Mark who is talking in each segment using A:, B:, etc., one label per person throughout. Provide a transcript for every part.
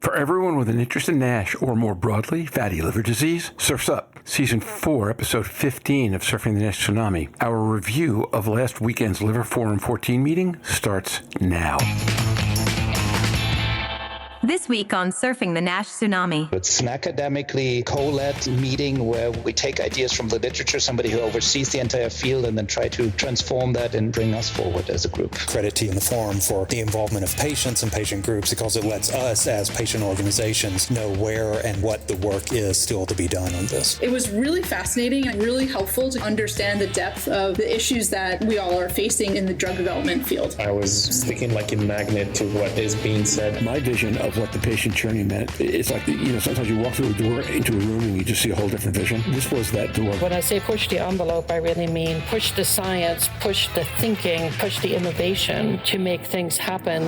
A: For everyone with an interest in NASH or more broadly, fatty liver disease, Surf's Up, Season 4, Episode 15 of Surfing the NASH Tsunami. Our review of last weekend's Liver Forum 14 meeting starts now.
B: This week on Surfing the NASH Tsunami.
C: It's an academically co-led meeting where we take ideas from the literature, somebody who oversees the entire field, and then try to transform that and bring us forward as a group.
D: Credit to you in the forum for the involvement of patients and patient groups, because it lets us as patient organizations know where and what the work is still to be done on this.
E: It was really fascinating and really helpful to understand the depth of the issues that we all are facing in the drug development field.
F: I was sticking like a magnet to what is being said.
A: My vision of what the patient journey meant, it's like, sometimes you walk through a door into a room and you just see a whole different vision. This was that door.
G: When I say push the envelope, I really mean push the science, push the thinking, push the innovation to make things happen.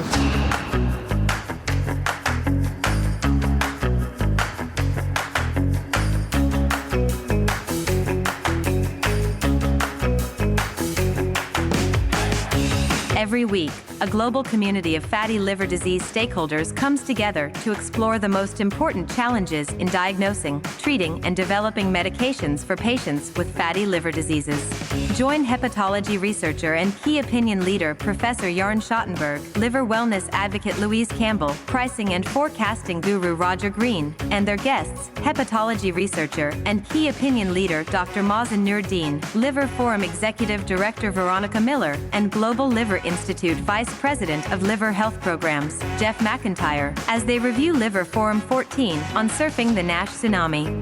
B: Every week, a global community of fatty liver disease stakeholders comes together to explore the most important challenges in diagnosing, treating, and developing medications for patients with fatty liver diseases. Join hepatology researcher and key opinion leader Professor Jörn Schattenberg, liver wellness advocate Louise Campbell, pricing and forecasting guru Roger Green, and their guests, hepatology researcher and key opinion leader Dr. Mazen Noureddin, Liver Forum Executive Director Veronica Miller, and Global Liver Institute Vice President of Liver Health Programs, Jeff McIntyre, as they review Liver Forum 14 on Surfing the NASH Tsunami.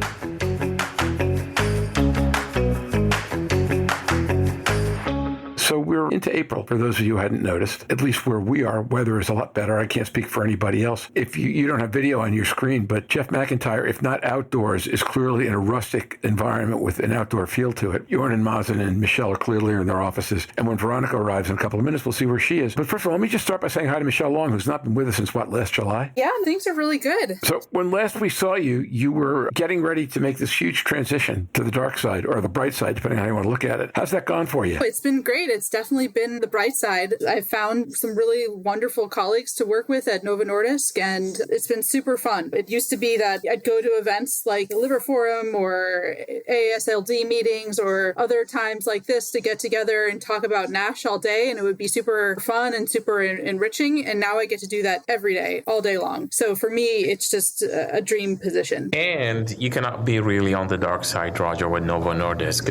A: So we're into April, for those of you who hadn't noticed. At least where we are, weather is a lot better. I can't speak for anybody else. If you don't have video on your screen, but Jeff McIntyre, if not outdoors, is clearly in a rustic environment with an outdoor feel to it. Jörn and Mazen and Michelle are clearly in their offices. And when Veronica arrives in a couple of minutes, we'll see where she is. But first of all, let me just start by saying hi to Michelle Long, who's not been with us since, last July?
E: Yeah, things are really good.
A: So when last we saw you, you were getting ready to make this huge transition to the dark side, or the bright side, depending on how you want to look at it. How's that gone for you?
E: It's been great. It's definitely been the bright side. I've found some really wonderful colleagues to work with at Novo Nordisk, and it's been super fun. It used to be that I'd go to events like the Liver Forum or AASLD meetings or other times like this to get together and talk about NASH all day, and it would be super fun and super enriching. And now I get to do that every day, all day long. So for me, it's just a dream position.
F: And you cannot be really on the dark side, Roger, with Novo Nordisk.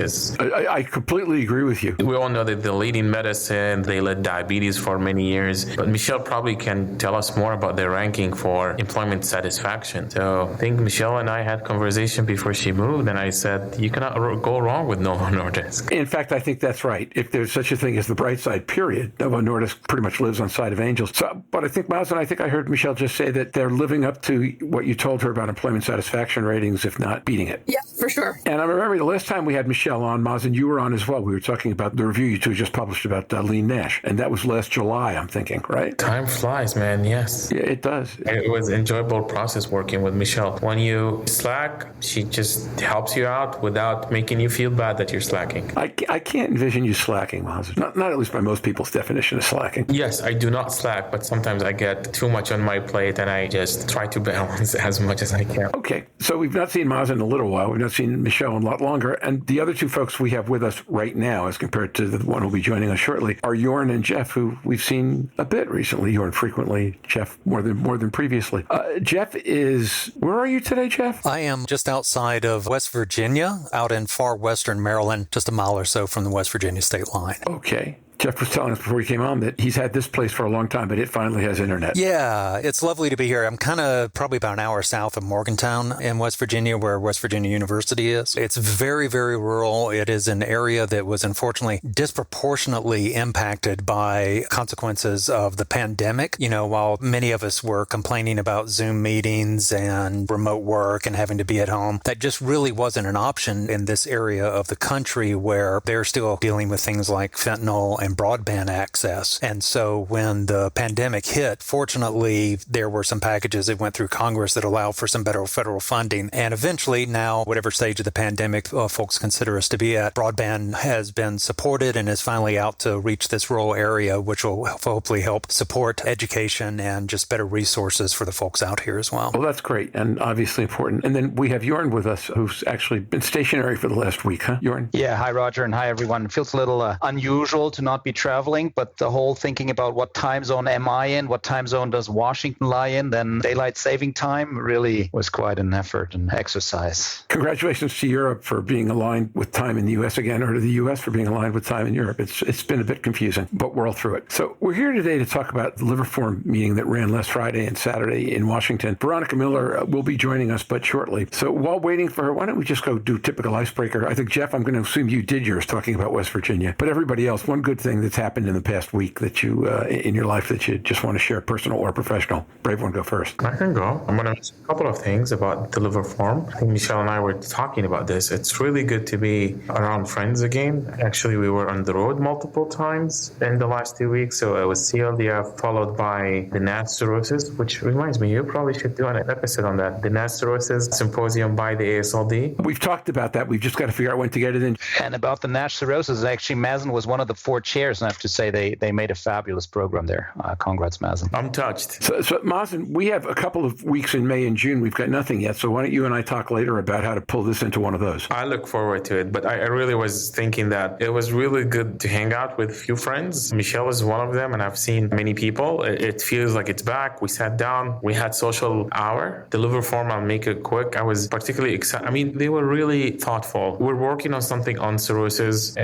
A: I completely agree with you.
F: We all know that the leading medicine, they led diabetes for many years. But Michelle probably can tell us more about their ranking for employment satisfaction. So I think Michelle and I had conversation before she moved, and I said, you cannot go wrong with Novo Nordisk.
A: In fact, I think that's right. If there's such a thing as the bright side, period, Novo Nordisk pretty much lives on side of angels. So, but I think, Mazen, I heard Michelle just say that they're living up to what you told her about employment satisfaction ratings, if not beating it.
E: Yeah, for sure.
A: And I remember the last time we had Michelle on, Mazen, you were on as well. We were talking about the review you two just published about lean NASH, and that was last July, I'm thinking, right?
F: Time flies, man. Yes.
A: Yeah, it does.
F: It was an enjoyable process working with Michelle. When you slack, she just helps you out without making you feel bad that you're slacking.
A: I can't envision you slacking, Mazen. Not at least by most people's definition of slacking.
F: Yes, I do not slack, but sometimes I get too much on my plate, and I just try to balance as much as I can.
A: Okay, so we've not seen Mazen in a little while. We've not seen Michelle in a lot longer, and the other two folks we have with us right now, as compared to the one who'll be joining us shortly, are Jörn and Jeff, who we've seen a bit recently. Jörn frequently, Jeff more than previously. Jeff is, where are you today, Jeff?
D: I am just outside of West Virginia, out in far western Maryland, just a mile or so from the West Virginia state line.
A: Okay. Jeff was telling us before he came on that he's had this place for a long time, but it finally has internet.
D: Yeah, it's lovely to be here. I'm kind of probably about an hour south of Morgantown in West Virginia, where West Virginia University is. It's very, very rural. It is an area that was unfortunately disproportionately impacted by consequences of the pandemic. You know, while many of us were complaining about Zoom meetings and remote work and having to be at home, that just really wasn't an option in this area of the country where they're still dealing with things like fentanyl and broadband access. And so when the pandemic hit, fortunately, there were some packages that went through Congress that allowed for some better federal funding. And eventually now, whatever stage of the pandemic folks consider us to be at, broadband has been supported and is finally out to reach this rural area, which will hopefully help support education and just better resources for the folks out here as well.
A: Well, that's great and obviously important. And then we have Jörn with us, who's actually been stationary for the last week, huh, Jörn?
C: Yeah, hi, Roger, and hi, everyone. It feels a little unusual to not be traveling, but the whole thinking about what time zone am I in, what time zone does Washington lie in, then daylight saving time really was quite an effort and exercise.
A: Congratulations to Europe for being aligned with time in the U.S. again, or to the U.S. for being aligned with time in Europe. It's been a bit confusing, but we're all through it. So we're here today to talk about the Liver Forum meeting that ran last Friday and Saturday in Washington. Veronica Miller will be joining us, but shortly. So while waiting for her, why don't we just go do typical icebreaker? I think, Jeff, I'm going to assume you did yours talking about West Virginia. But everybody else, one good thing that's happened in the past week that you, in your life, that you just want to share, personal or professional. Brave one, go first.
F: I can go. I'm going to mention a couple of things about the Liver Forum. I think Michelle and I were talking about this. It's really good to be around friends again. Actually, we were on the road multiple times in the last 2 weeks. So it was CLDF followed by the NASH cirrhosis, which reminds me, you probably should do an episode on that. The NASH cirrhosis symposium by the AASLD.
A: We've talked about that. We've just got to figure out when to get it in.
C: And about the NASH cirrhosis, actually, Mazen was one of the 4 chairs, and I have to say they made a fabulous program there. Congrats, Mazen.
F: I'm touched.
A: So Mazen, we have a couple of weeks in May and June. We've got nothing yet. So why don't you and I talk later about how to pull this into one of those?
F: I look forward to it, but I really was thinking that it was really good to hang out with a few friends. Michelle is one of them, and I've seen many people. It feels like it's back. We sat down. We had social hour. The Liver Forum, I'll make it quick. I was particularly excited. I mean, they were really thoughtful. We're working on something on cirrhosis.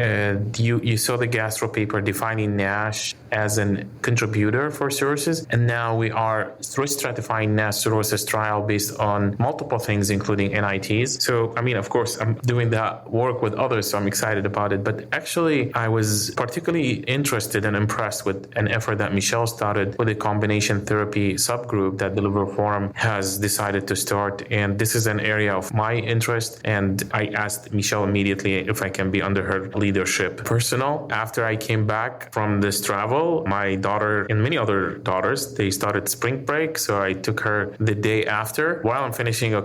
F: You saw the gastro paper defining NASH as a contributor for cirrhosis, and now we are stratifying NASH cirrhosis trial based on multiple things, including NITs. So, I mean, of course, I'm doing that work with others, so I'm excited about it. But actually, I was particularly interested and impressed with an effort that Michelle started with a combination therapy subgroup that the Liver Forum has decided to start. And this is an area of my interest. And I asked Michelle immediately if I can be under her leadership. Personal, after I came back from this travel, my daughter and many other daughters, they started spring break. So I took her the day after while I'm finishing a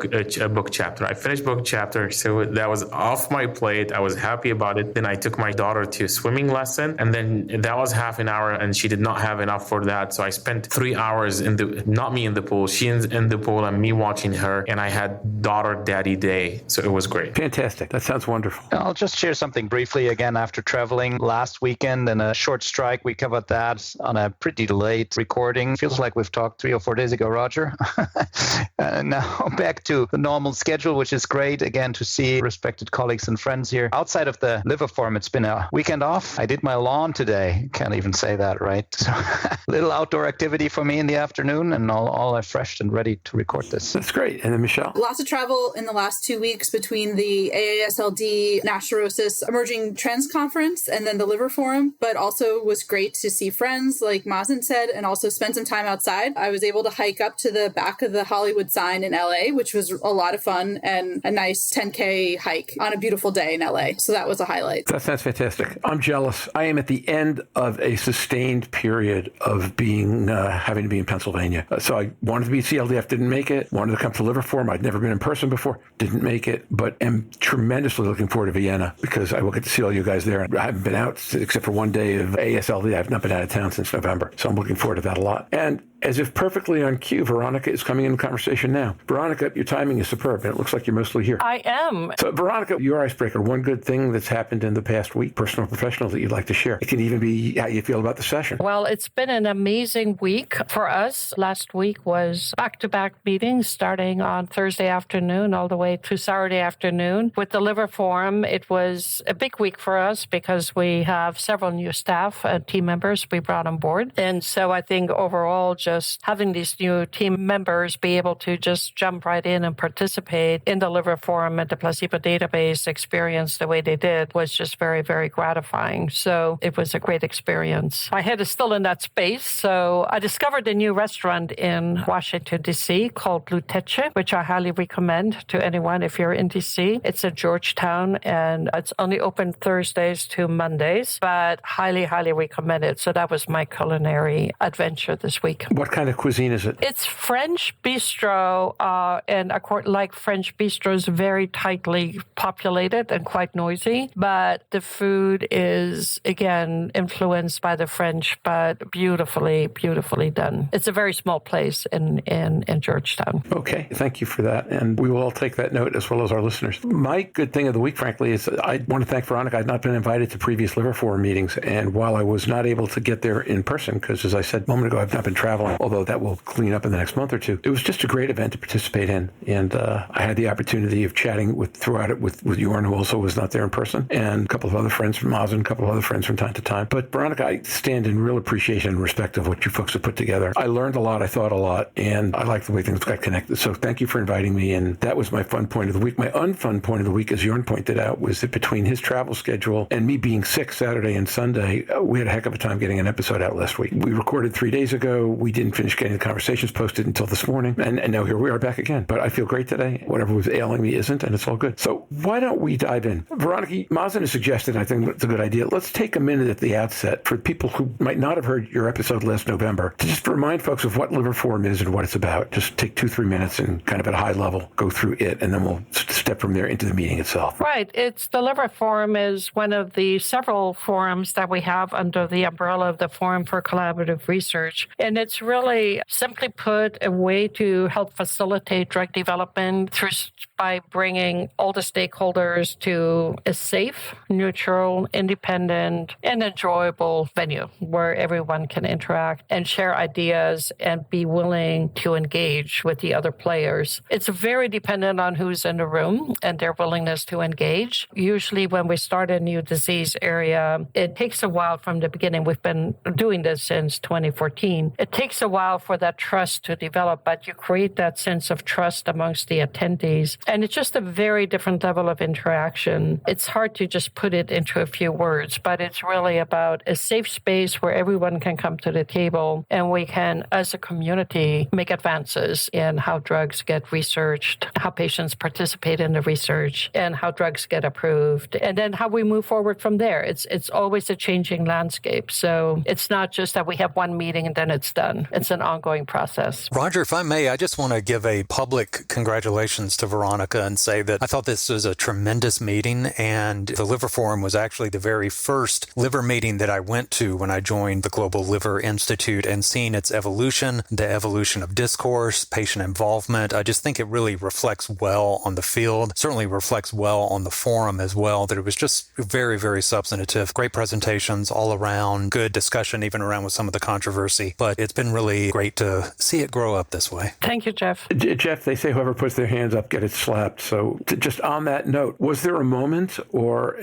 F: book chapter. I finished book chapter, so that was off my plate. I was happy about it. Then I took my daughter to a swimming lesson, and then that was half an hour, and she did not have enough for that. So I spent 3 hours not me in the pool, she in the pool, and me watching her, and I had daughter daddy day. So it was great.
A: Fantastic. That sounds wonderful.
C: I'll just share something briefly again after traveling last weekend and a short strike. We covered that on a pretty late recording. Feels like we've talked 3 or 4 days ago, Roger. Now back to the normal schedule, which is great again to see respected colleagues and friends here. Outside of the Liver Forum, it's been a weekend off. I did my lawn today. Can't even say that, right? So little outdoor activity for me in the afternoon, and all refreshed and ready to record this.
A: That's great. And then Michelle?
E: Lots of travel in the last 2 weeks between the AASLD NASH Cirrhosis Emerging Trends Conference and then the Liver Forum, but also was great to see friends, like Mazen said, and also spend some time outside. I was able to hike up to the back of the Hollywood sign in LA, which was a lot of fun and a nice 10K hike on a beautiful day in LA. So that was a highlight.
A: That sounds fantastic. I'm jealous. I am at the end of a sustained period of being having to be in Pennsylvania. So I wanted to be CLDF, didn't make it. Wanted to come to Liver Forum. I'd never been in person before, didn't make it, but am tremendously looking forward to Vienna because I will get to see all you guys there. I haven't been out except for one day of AASLD. I've not been out of town since November. So I'm looking forward to that a lot. And as if perfectly on cue, Veronica is coming into conversation now. Veronica, your timing is superb, and it looks like you're mostly here.
G: I am.
A: So, Veronica, your icebreaker, one good thing that's happened in the past week, personal or professional, that you'd like to share. It can even be how you feel about the session.
G: Well, it's been an amazing week for us. Last week was back-to-back meetings starting on Thursday afternoon all the way to Saturday afternoon. With the Liver Forum, it was a big week for us because we have several new staff and team members we brought on board. And so I think overall, just having these new team members be able to just jump right in and participate in the liver forum and the placebo database experience the way they did was just very, very gratifying. So it was a great experience. My head is still in that space. So I discovered a new restaurant in Washington, D.C. called Lutece, which I highly recommend to anyone if you're in D.C. It's in Georgetown, and it's only open Thursdays to Mondays, but highly, highly recommend it. So that was my culinary adventure this week.
A: What kind of cuisine is it?
G: It's French bistro, and like French bistros, very tightly populated and quite noisy, but the food is, again, influenced by the French, but beautifully, beautifully done. It's a very small place in Georgetown.
A: Okay, thank you for that. And we will all take that note as well as our listeners. My good thing of the week, frankly, is I want to thank Veronica. I've not been invited to previous liver forum meetings. And while I was not able to get there in person, because as I said a moment ago, I've not been traveling, although that will clean up in the next month or two, it was just a great event to participate in. And I had the opportunity of chatting throughout it with Jörn, who also was not there in person, and a couple of other friends from Mazen, a couple of other friends from time to time. But Veronica, I stand in real appreciation and respect of what you folks have put together. I learned a lot, I thought a lot, and I like the way things got connected. So thank you for inviting me, and that was my fun point of the week. My unfun point of the week, as Jörn pointed out, was that between his travel schedule and me being sick Saturday and Sunday, we had a heck of a time getting an episode out last week. We recorded 3 days ago. We didn't finish getting the conversations posted until this morning, and now here we are back again. But I feel great today. Whatever was ailing me isn't, and it's all good. So why don't we dive in? Veronica, Mazen has suggested, and I think it's a good idea, let's take a minute at the outset for people who might not have heard your episode last November to just remind folks of what Liver Forum is and what it's about. Just take 2-3 minutes and kind of at a high level go through it, and then we'll step from there into the meeting itself.
G: Right. It's the Liver Forum is one of the several forums that we have under the umbrella of the Forum for Collaborative Research. And it's really, simply put, a way to help facilitate drug development by bringing all the stakeholders to a safe, neutral, independent, and enjoyable venue where everyone can interact and share ideas and be willing to engage with the other players. It's very dependent on who's in the room and their willingness to engage. Usually when we start a new disease area, it takes a while from the beginning. We've been doing this since 2014. It takes a while for that trust to develop, but you create that sense of trust amongst the attendees. And it's just a very different level of interaction. It's hard to just put it into a few words, but it's really about a safe space where everyone can come to the table and we can, as a community, make advances in how drugs get researched, how patients participate in the research, and how drugs get approved, and then how we move forward from there. It's always a changing landscape. So it's not just that we have one meeting and then it's done. It's an ongoing process.
D: Roger, if I may, I just want to give a public congratulations to Veronica and say that I thought this was a tremendous meeting, and the Liver Forum was actually the very first liver meeting that I went to when I joined the Global Liver Institute, and seeing its evolution, the evolution of discourse, patient involvement. I just think it really reflects well on the field, certainly reflects well on the forum as well, that it was just very, very substantive. Great presentations all around, good discussion even around with some of the controversy. But it's been really great to see it grow up this way.
G: Thank you, Jeff.
A: Jeff, they say whoever puts their hands up gets slapped. So just on that note, was there a moment or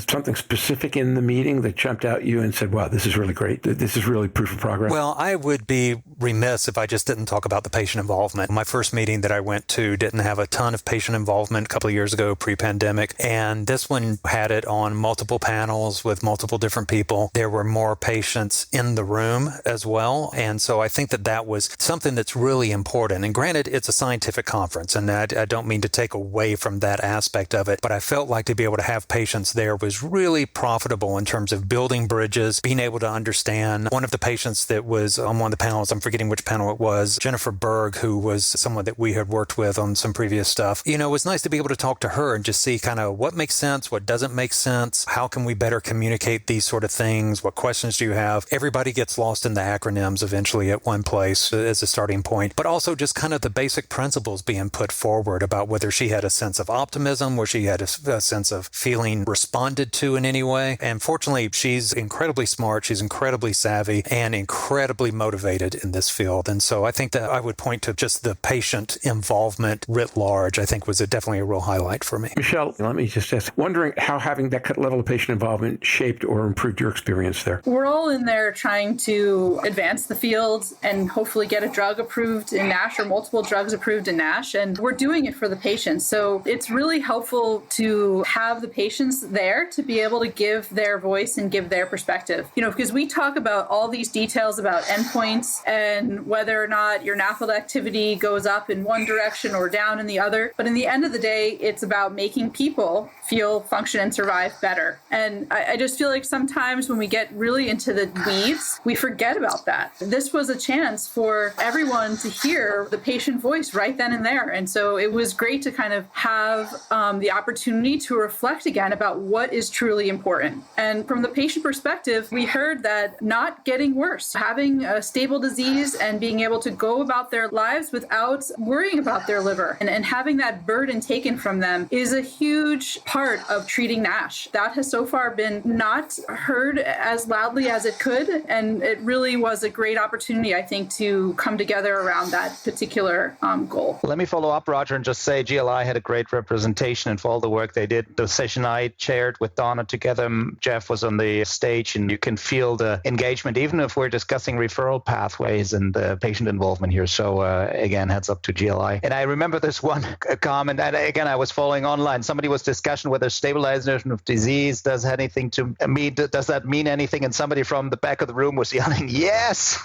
A: something specific in the meeting that jumped out at you and said, wow, this is really great. This is really proof of progress?
D: Well, I would be remiss if I just didn't talk about the patient involvement. My first meeting that I went to didn't have a ton of patient involvement a couple of years ago, pre-pandemic. And this one had it on multiple panels with multiple different people. There were more patients in the room as well. And so I think that was something that's really important. And granted, it's a scientific conference, and I don't mean to take away from that aspect of it, but I felt like to be able to have patients there was really profitable in terms of building bridges, being able to understand. One of the patients that was on one of the panels, I'm forgetting which panel it was, Jennifer Berg, who was someone that we had worked with on some previous stuff. You know, it was nice to be able to talk to her and just see kind of what makes sense, what doesn't make sense, how can we better communicate these sort of things, what questions do you have? Everybody gets lost in the acronyms eventually at one place as a starting point, but also just kind of the basic principles being put forward about whether she had a sense of optimism, where she had a sense of feeling responded to in any way. And fortunately, she's incredibly smart, she's incredibly savvy, and incredibly motivated in this field. And so I think that I would point to just the patient involvement writ large, I think was definitely definitely a real highlight for me.
A: Michelle, let me just ask, wondering how having that level of patient involvement shaped or improved your experience there?
E: We're all in there trying to advance the field and hopefully get a drug approved in NASH or multiple drugs approved in NASH. And we're doing it for the patients. So it's really helpful to have the patients there to be able to give their voice and give their perspective. Because we talk about all these details about endpoints and whether or not your NAFLD activity goes up in one direction or down in the other. But in the end of the day, it's about making people feel, function, and survive better. And I just feel like sometimes when we get really into the weeds, we forget about that. This was a chance for everyone to hear the patient voice right then and there. And so it was great to kind of have the opportunity to reflect again about what is truly important. And from the patient perspective, we heard that not getting worse, having a stable disease and being able to go about their lives without worrying about their liver and having that burden taken from them is a huge part of treating NASH. That has so far been not heard as loudly as it could. And it really was a great opportunity, I think, to come together around that particular goal.
C: Let me follow up, Roger, and just say GLI had a great representation and for all the work they did. The session I chaired with Donna together, Jeff was on the stage, and you can feel the engagement, even if we're discussing referral pathways and patient involvement here. So again, heads up to GLI. And I remember this one comment, and again, I was following online. Somebody was discussing whether stabilization of disease does that mean anything? And somebody from the back of the room was yelling, yes!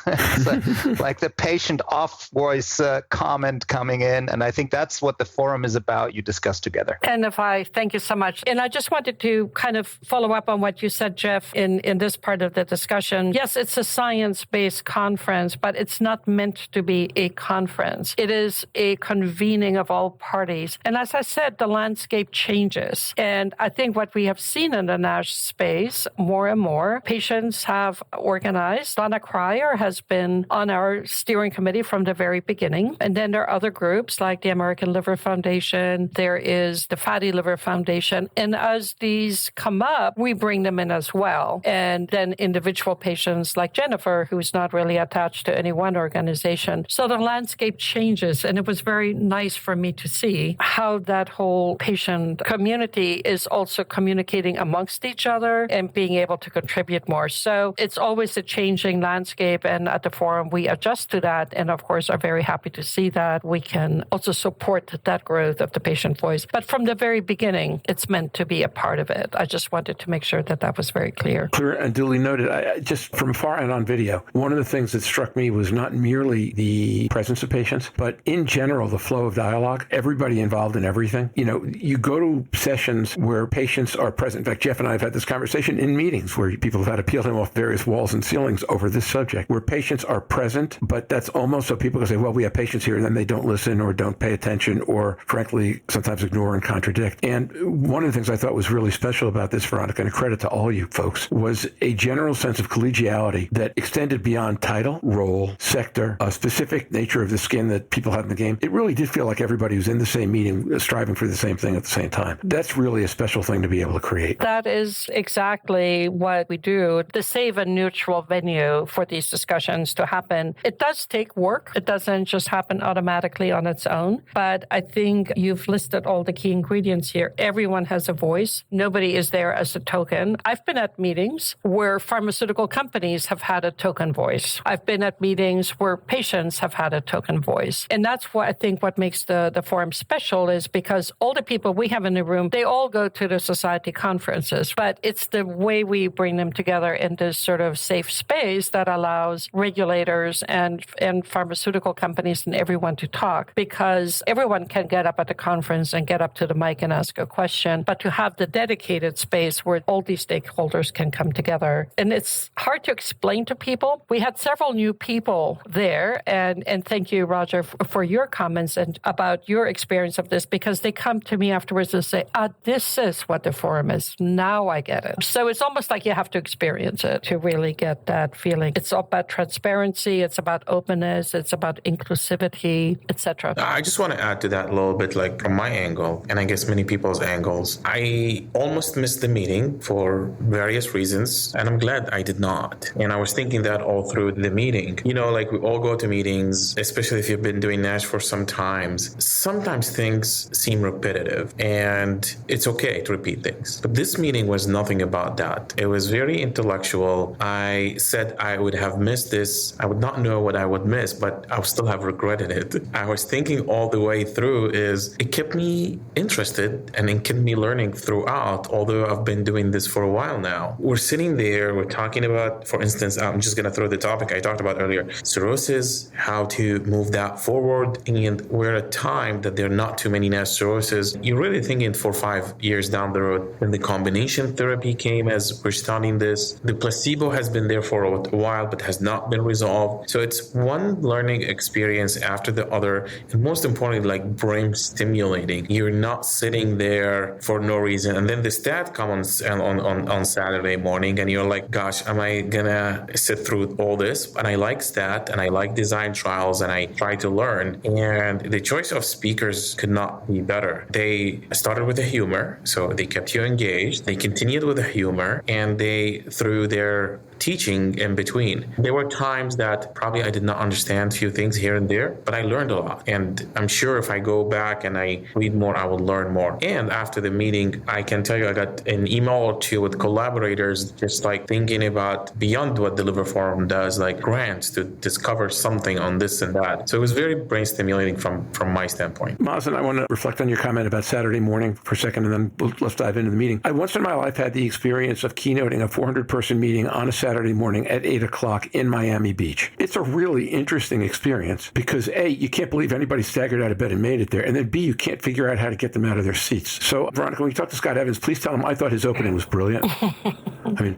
C: Like the patient off voice comment coming in. And I think that's what the forum is about, you discuss together.
G: And thank you so much. And I just wanted to kind of follow up on what you said, Jeff, in this part of the discussion. Yes, it's a science-based conference, but it's not meant to be a conference. It is a convening of all parties. And as I said, the landscape changes. And I think what we have seen in the NASH space, more and more, patients have organized. Donna Cryer has been on our steering committee from the very beginning. And then there are other groups like the American Liver Foundation. There is the Fatty Liver Foundation. And as these come up, we bring them in as well. And then individual patients like Jennifer, who's not really attached to any one organization. So the landscape changes. And it was very nice for me to see how that whole patient community is also communicating amongst each other and being able to contribute more. So it's always a changing landscape. And at the forum, we adjust to that. And of course, are very happy to see that we can also support that growth of the patient voice. But from the very beginning, it's meant to be a part of it. I just wanted to make sure that that was very clear.
A: Clear and duly noted. I just from far and on video, one of the things that struck me was not merely the presence of patients, but in general, the flow of dialogue, everybody involved in everything. You go to sessions where patients are present. In fact, Jeff and I have had this conversation in meetings where people have had to peel him off various walls and ceilings over this subject, where patients are present, but that's almost so people can say, well, we have patients here, and then they don't listen or don't pay attention or, frankly, sometimes ignore and contradict. And one of the things I thought was really special about this, Veronica, and a credit to all you folks, was a general sense of collegiality that extended beyond title, role, sector, a specific nature of the skin that people have in the game. It really did feel like everybody was in the same meeting, striving for the same thing at the same time. That's really a special thing to be able to create.
G: That is exactly what we do, to save a neutral venue for these discussions to happen. It does take work. It doesn't just happen automatically on its own. But I think you've listed all the key ingredients here. Everyone has a voice. Nobody is there as a token. I've been at meetings where pharmaceutical companies have had a token voice. I've been at meetings where patients have had a token voice. And that's what I think what makes the forum special is because all the people we have in the room, they all go to the society conferences, but it's the way we bring them together in this sort of safe space that allows regulators and pharmaceutical companies and everyone to talk, because everyone can get up at the conference and get up to the mic and ask a question, but to have the dedicated space where all these stakeholders can come together. And it's hard to explain to people. We had several new people there, and thank you, Roger, for your comments and about your experience of this, because they come to me afterwards and say, this is what the forum is. Now I get it. So it's almost like you have to experience it to really get that feeling. It's about transparency. It's about openness. It's about inclusivity, etc.
F: I just want to add to that a little bit, like from my angle, and I guess many people's angles. I almost missed the meeting for various reasons, and I'm glad I did not. And I was thinking that all through the meeting. Like we all go to meetings, especially if you've been doing NASH for some time. Sometimes things things seem repetitive, and it's okay to repeat things. But this meeting was nothing about that. It was very intellectual. I said I would have missed this. I would not know what I would miss, but I would still have regretted it. I was thinking all the way through is it kept me interested and it kept me learning throughout, although I've been doing this for a while now. We're sitting there, we're talking about, for instance, I'm just going to throw the topic I talked about earlier, cirrhosis, how to move that forward. And we're at a time that there are not too many NASH cirrhosis. You're really thinking 4 or 5 years down the road. When the combination therapy came as we're studying this, the placebo has been there for a while, but has not been resolved. So it's one learning experience after the other. And most importantly, like brain stimulating. You're not sitting there for no reason. And then the stat comes on Saturday morning and you're like, gosh, am I gonna sit through all this? And I like stat and I like design trials and I try to learn. And the choice of speakers could not be better. They started with the humor, so they kept you engaged. They continued with the humor and they threw their teaching in between. There were times that probably I did not understand a few things here and there, but I learned a lot. And I'm sure if I go back and I read more, I will learn more. And after the meeting, I can tell you I got an email or two with collaborators just like thinking about beyond what the Liver Forum does, like grants to discover something on this and that. So it was very brain stimulating from my standpoint.
A: Mazen, I want to reflect on your comment about Saturday morning for a second, and then let's dive into the meeting. I once in my life had the experience of keynoting a 400-person meeting on a Saturday morning at 8 o'clock in Miami Beach. It's a really interesting experience because A, you can't believe anybody staggered out of bed and made it there, and then B, you can't figure out how to get them out of their seats. So, Veronica, when you talk to Scott Evans, please tell him I thought his opening was brilliant. I mean,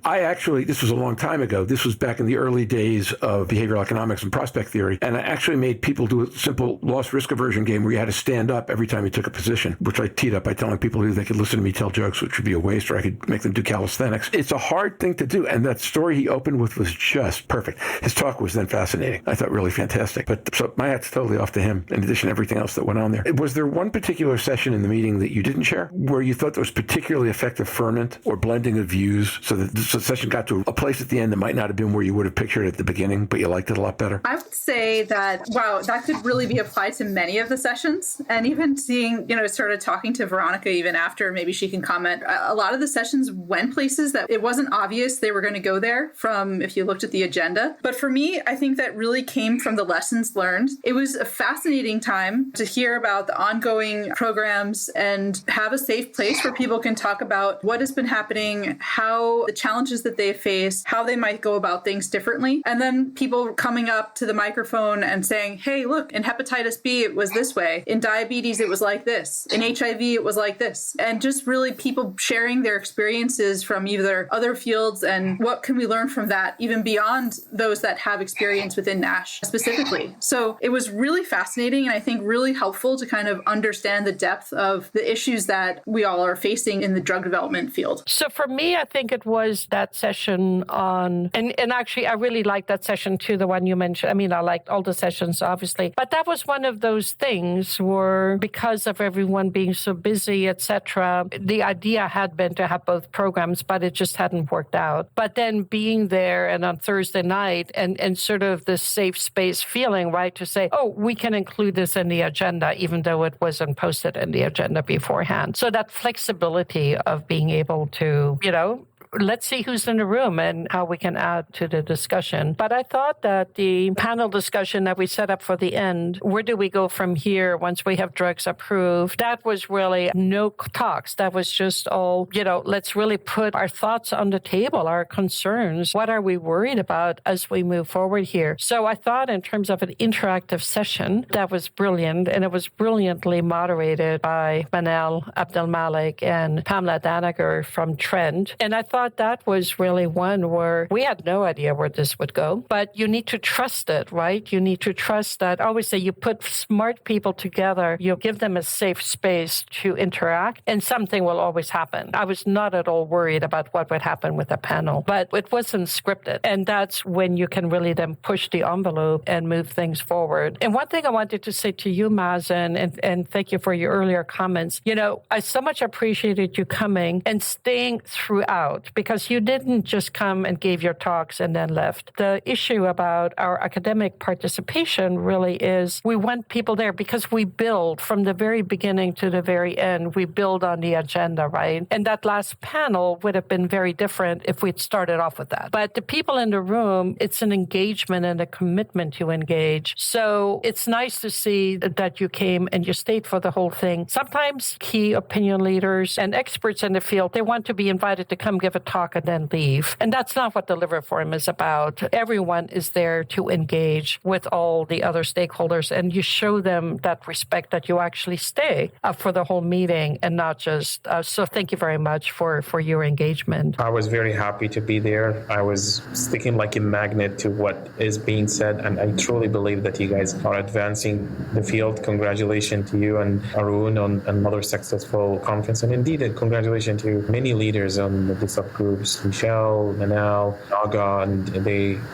A: this was a long time ago. This was back in the early days of behavioral economics and prospect theory, and I actually made people do a simple loss risk aversion game where you had to stand up every time you took a position, which I teed up by telling people they could listen to me tell jokes, which would be a waste, or I could make them do calisthenics. It's a hard thing to do, and that story he opened with was just perfect. His talk was then fascinating. I thought really fantastic. But so my hat's totally off to him, in addition to everything else that went on there. Was there one particular session in the meeting that you didn't share where you thought there was particularly effective ferment or blending of views so that the session got to a place at the end that might not have been where you would have pictured it at the beginning, but you liked it a lot better?
E: I would say that, wow, that could really be applied to many of the sessions. And even seeing, sort of talking to Veronica even after, maybe she can comment, a lot of the sessions went places that it wasn't obvious they were going to go there from if you looked at the agenda. But for me, I think that really came from the lessons learned. It was a fascinating time to hear about the ongoing programs and have a safe place where people can talk about what has been happening, how the challenges that they face, how they might go about things differently. And then people coming up to the microphone and saying, hey, look, in hepatitis B, it was this way. In diabetes, it was like this. In HIV, it was like this. And just really people sharing their experiences from either other fields and what can we learn from that, even beyond those that have experience within NASH specifically. So it was really fascinating and I think really helpful to kind of understand the depth of the issues that we all are facing in the drug development field.
G: So for me, I think it was that session on, and actually I really liked that session too, the one you mentioned. I mean, I liked all the sessions, obviously, but that was one of those things where because of everyone being so busy, etc., the idea had been to have both programs, but it just hadn't worked out. But then being there and on Thursday night and sort of this safe space feeling, right, to say, oh, we can include this in the agenda, even though it wasn't posted in the agenda beforehand. So that flexibility of being able to, let's see who's in the room and how we can add to the discussion. But I thought that the panel discussion that we set up for the end, where do we go from here once we have drugs approved? That was really no talks. That was just all, let's really put our thoughts on the table, our concerns. What are we worried about as we move forward here? So I thought in terms of an interactive session, that was brilliant. And it was brilliantly moderated by Manal Abdelmalik and Pamela Danager from Trend. And I thought that was really one where we had no idea where this would go, but you need to trust it, right? You need to trust that. I always say you put smart people together, you give them a safe space to interact, and something will always happen. I was not at all worried about what would happen with the panel, but it wasn't scripted. And that's when you can really then push the envelope and move things forward. And one thing I wanted to say to you, Mazen, and thank you for your earlier comments, I so much appreciated you coming and staying throughout, left because you didn't just come and gave your talks and then left. The issue about our academic participation really is we want people there because we build from the very beginning to the very end. We build on the agenda, right? And that last panel would have been very different if we'd started off with that. But the people in the room, it's an engagement and a commitment to engage. So it's nice to see that you came and you stayed for the whole thing. Sometimes key opinion leaders and experts in the field, they want to be invited to come give a talk and then leave. And that's not what the Liver Forum is about. Everyone is there to engage with all the other stakeholders, and you show them that respect that you actually stay for the whole meeting and not just. So thank you very much for your engagement.
F: I was very happy to be there. I was sticking like a magnet to what is being said, and I truly believe that you guys are advancing the field. Congratulations to you and Arun on another successful conference, and indeed, congratulations to many leaders on the subgroups, Michelle, Manal, Naga, and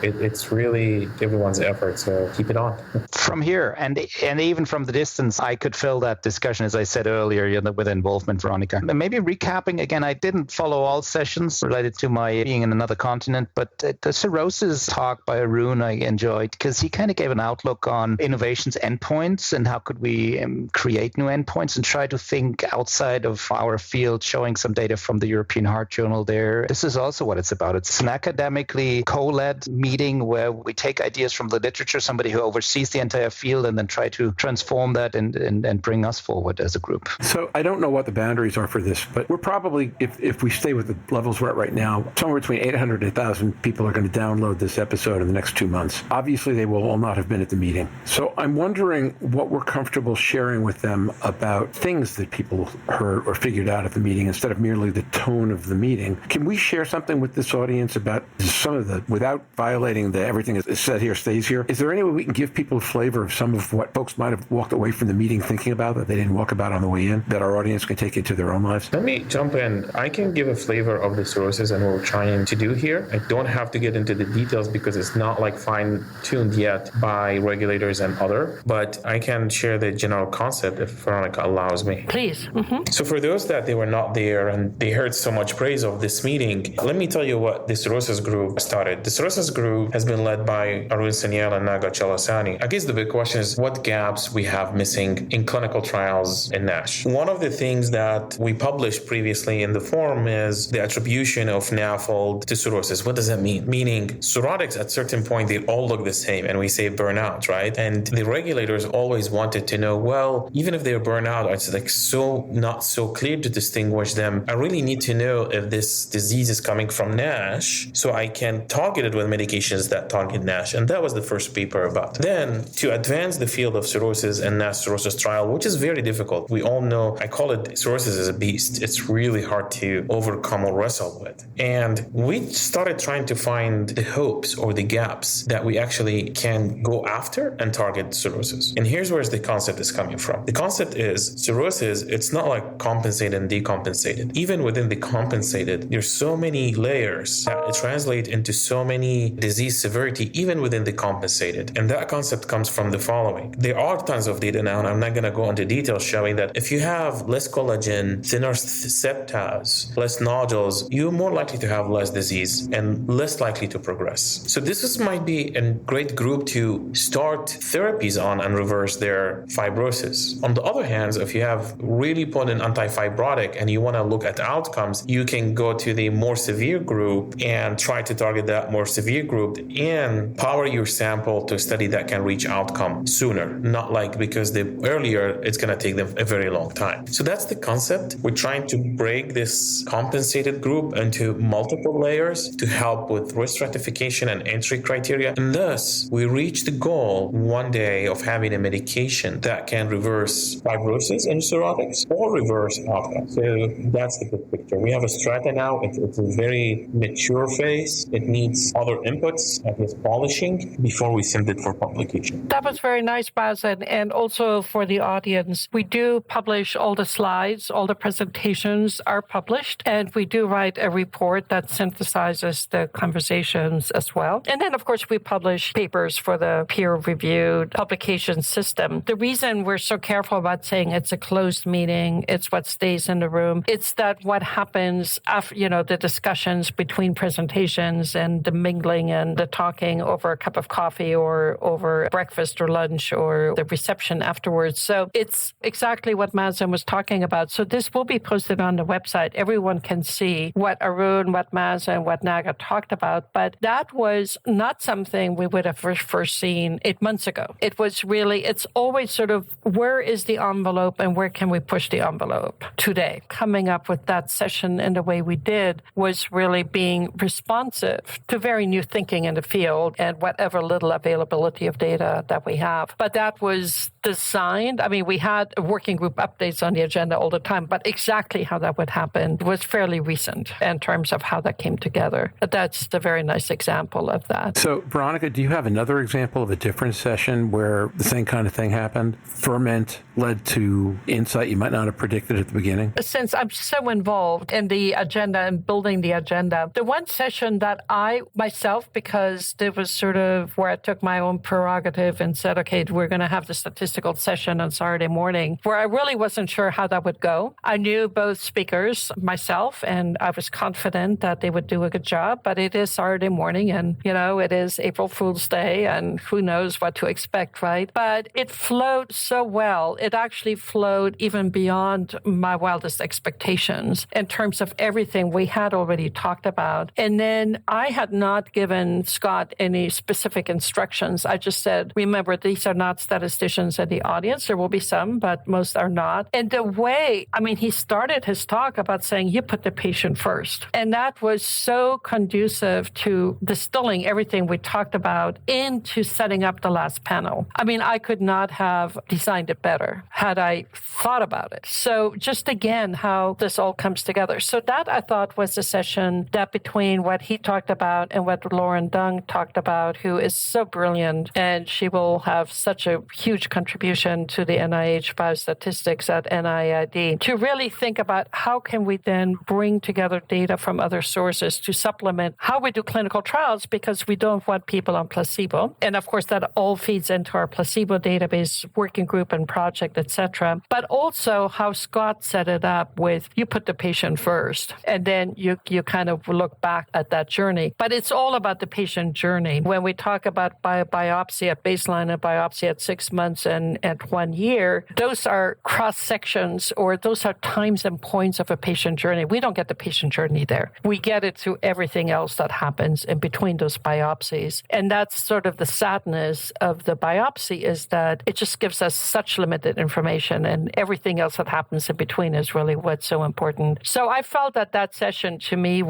F: it's really everyone's effort, so keep it on.
C: From here, and even from the distance, I could feel that discussion, as I said earlier, with involvement, Veronica. Maybe recapping again, I didn't follow all sessions related to my being in another continent, but the cirrhosis talk by Arun I enjoyed because he kind of gave an outlook on innovations endpoints and how could we create new endpoints and try to think outside of our field, showing some data from the European Heart Journal there. This is also what it's about. It's an academically co-led meeting where we take ideas from the literature, somebody who oversees the entire field, and then try to transform that and bring us forward as a group.
A: So I don't know what the boundaries are for this, but we're probably, if we stay with the levels we're at right now, somewhere between 800 and 1,000 people are going to download this episode in the next 2 months. Obviously, they will all not have been at the meeting. So I'm wondering what we're comfortable sharing with them about things that people heard or figured out at the meeting instead of merely the tone of the meeting. Can we share something with this audience about some of the, without violating the everything is said here stays here? Is there any way we can give people a flavor of some of what folks might have walked away from the meeting thinking about that they didn't walk about on the way in, that our audience can take into their own lives?
F: Let me jump in. I can give a flavor of the cirrhosis and what we're trying to do here. I don't have to get into the details because it's not like fine-tuned yet by regulators and other, but I can share the general concept if Veronica allows me.
G: Please. Mm-hmm.
F: So for those that they were not there and they heard so much praise of this meeting, let me tell you what the cirrhosis group started. The cirrhosis group has been led by Arun Sanyal and Naga Chalasani. I guess the big question is what gaps we have missing in clinical trials in NASH. One of the things that we published previously in the forum is the attribution of NAFLD to cirrhosis. What does that mean? Meaning cirrhotics at certain point, they all look the same and we say burnout, right? And the regulators always wanted to know, well, even if they're burnout, it's like so not so clear to distinguish them. I really need to know if this disease is coming from NASH so I can target it with medications that target NASH. And that was the first paper about. Then to advance the field of cirrhosis and NASH cirrhosis trial, which is very difficult. We all know, I call it cirrhosis as a beast. It's really hard to overcome or wrestle with. And we started trying to find the hopes or the gaps that we actually can go after and target cirrhosis. And here's where the concept is coming from. The concept is cirrhosis, it's not like compensated and decompensated. Even within the compensated, there's so many layers that translate into so many disease severity, even within the compensated. And that concept comes from the following. There are tons of data now, and I'm not going to go into details showing that if you have less collagen, thinner septas, less nodules, you're more likely to have less disease and less likely to progress. So this might be a great group to start therapies on and reverse their fibrosis. On the other hand, if you have really potent anti-fibrotic and you want to look at outcomes, you can go to the more severe group and try to target that more severe group and power your sample to a study that can reach outcome sooner, not like because the earlier it's going to take them a very long time. So that's the concept. We're trying to break this compensated group into multiple layers to help with risk stratification and entry criteria. And thus, we reach the goal one day of having a medication that can reverse fibrosis in cirrhotics or reverse outcomes. So that's the big picture. We have a strata now. It's a very mature phase. It needs other inputs, at least polishing, before we send it for publication.
G: That was very nice, Mazen. And also for the audience, we do publish all the slides, all the presentations are published, and we do write a report that synthesizes the conversations as well. And then, of course, we publish papers for the peer-reviewed publication system. The reason we're so careful about saying it's a closed meeting, it's what stays in the room, it's that what happens after, the discussions between presentations and the mingling and the talking over a cup of coffee or over breakfast or lunch or the reception afterwards. So it's exactly what Mazen was talking about. So this will be posted on the website. Everyone can see what Arun, what Mazen, what Naga talked about. But that was not something we would have first seen 8 months ago. It was really, it's always sort of, where is the envelope and where can we push the envelope today? Coming up with that session in the way we did was really being responsive to very new thinking in the field and whatever little availability of data that we have. But that was designed. I mean, we had working group updates on the agenda all the time, but exactly how that would happen was fairly recent in terms of how that came together. But that's a very nice example of that.
A: So, Veronica, do you have another example of a different session where the same kind of thing happened? Ferment led to insight you might not have predicted at the beginning?
G: Since I'm so involved in the agenda and building the agenda, the one session that I myself, because it was sort of where I took my own prerogative and said, okay, we're going to have the statistical session on Saturday morning, where I really wasn't sure how that would go. I knew both speakers, myself, and I was confident that they would do a good job, but it is Saturday morning and, it is April Fool's Day and who knows what to expect, right? But it flowed so well. It actually flowed even beyond my wildest expectations in terms of everything we had already talked about. And then I had not given Scott any specific instructions. I just said, remember, these are not statisticians in the audience. There will be some, but most are not. And the way, he started his talk about saying, you put the patient first. And that was so conducive to distilling everything we talked about into setting up the last panel. I could not have designed it better had I thought about it. So just again, how this all comes together. So that I thought was a session that between what he talked about and what Lauren Dung talked about, who is so brilliant, and she will have such a huge contribution to the NIH biostatistics at NIID, to really think about how can we then bring together data from other sources to supplement how we do clinical trials, because we don't want people on placebo. And of course, that all feeds into our placebo database, working group and project, etc. But also how Scott set it up with, you put the patient first, and then you kind of look back at that journey. But it's all about the patient journey. When we talk about biopsy at baseline and biopsy at 6 months and at 1 year, those are cross sections, or those are times and points of a patient journey. We don't get the patient journey there. We get it through everything else that happens in between those biopsies. And that's sort of the sadness of the biopsy, is that it just gives us such limited information, and everything else that happens in between is really what's so important. So I felt that session to me